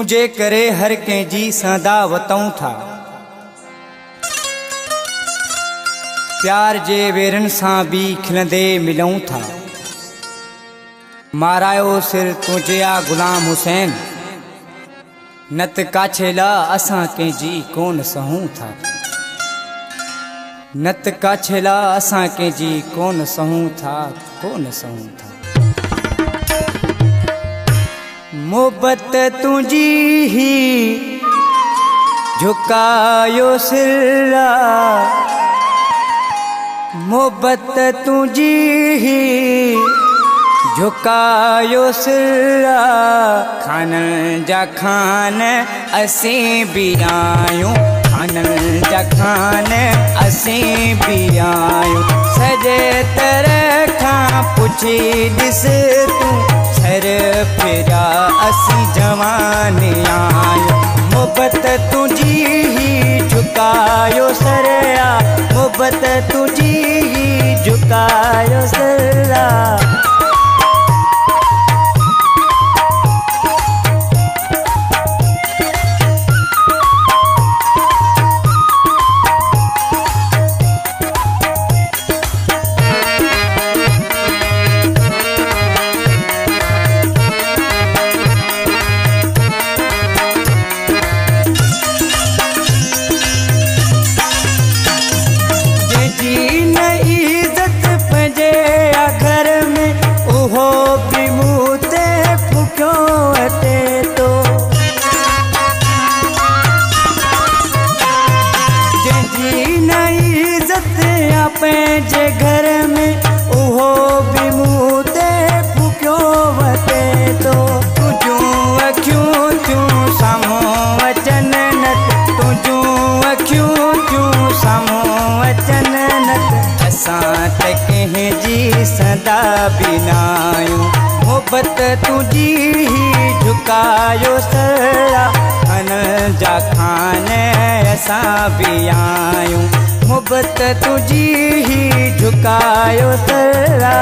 तुझे करे हर कंहिंजी सां वतऊं था। प्यार जे वेरनि सां भी खिलंदे मिलूं था। मारायो सिर तुझे आ गुलाम हुसैन, नत काछे ला असां कंहिंजी कोन सहूं था। नत काछे ला असां कंहिंजी कोन सहूं था, कोन सहूं था। मोहब्बत तुझी ही झुकायो सिरा, मोहब्बत तुझी ही झुकायो सिरा। खानन जा खान असीं भी आयूं, खानन जा खान असीं भी आयूं। सॼे तरह खां पुछी ॾिस तूं सर फिरा असीं जवान आयूं। मोहब्बत तुझी ही झुकायो सरिया, मोहब्बत तुझी ही झुकायो सरिया। पंहिंजे घर में उहो भी मूं ते फुकियो वते तो। तुझूं अखियूं थियूं साम्हूं अचनि नत, तुझूं अखियूं थियूं साम्हूं अचनि नत। असां त कंहिंजी सदा भी नायूं। मोहब्बत तुझी ही झुकायो सरा, खानन जा खान असां भी आयूं। मोहब्बत तुझी ही झुकायो सरा।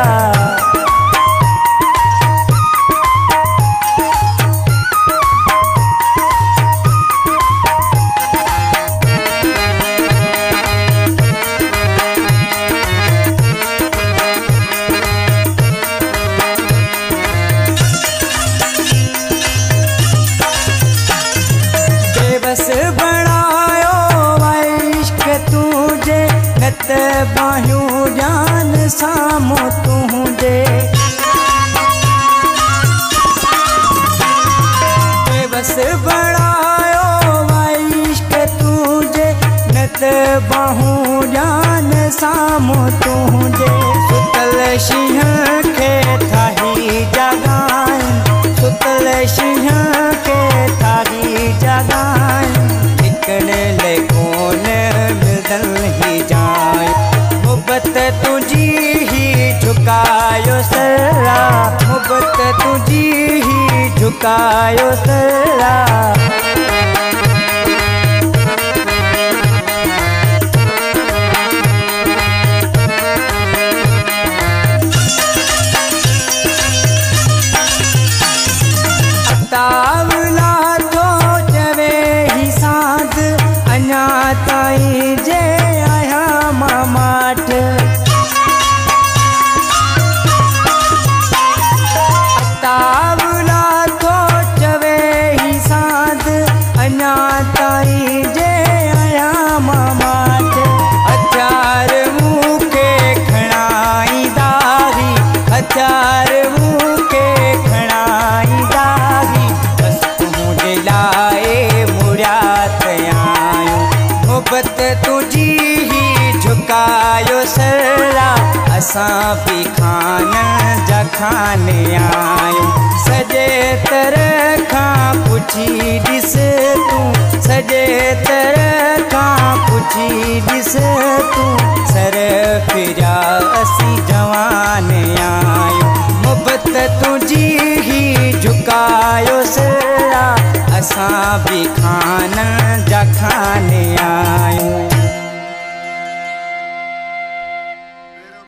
बेबस बनायो इश्क तुझे, नत बाहियूं जान साम्हूं तुझे। बेबस बनायो इश्क तुझे, नत बाहूं जान साम्हूं तुझे। सुतल शींहं खे थाही जगाइन, सुतल शींहं खे थाही जगाइन। हिकड़े ले कोन मिलदल ही जाए। मोहब्बत तुझी ही झुकायो सरा, मोहब्बत तुझी ही झुकायो सरा। तावला तो चवे ही साध, अञा ताईं जे आया मामाठ। तावला तो चवे ही साध, अञा ताईं जे आया मामाठ। हथियार मूंखे खणाई दाही, हथियार मूंखे खणाई दाही। लाए मुड़िया आयूं। मोहब्बत तुझी ही झुकायो सरा, असां भी खानन जा खान आयूं। सॼे तरह खां पुछी ॾिस तूं, सॼे तरह खां पुछी ॾिस तूं सर फिरा असीं जवान आयूं। मोहब्बत तुझी ही झुकायो सरा, असां भी खानन जा खान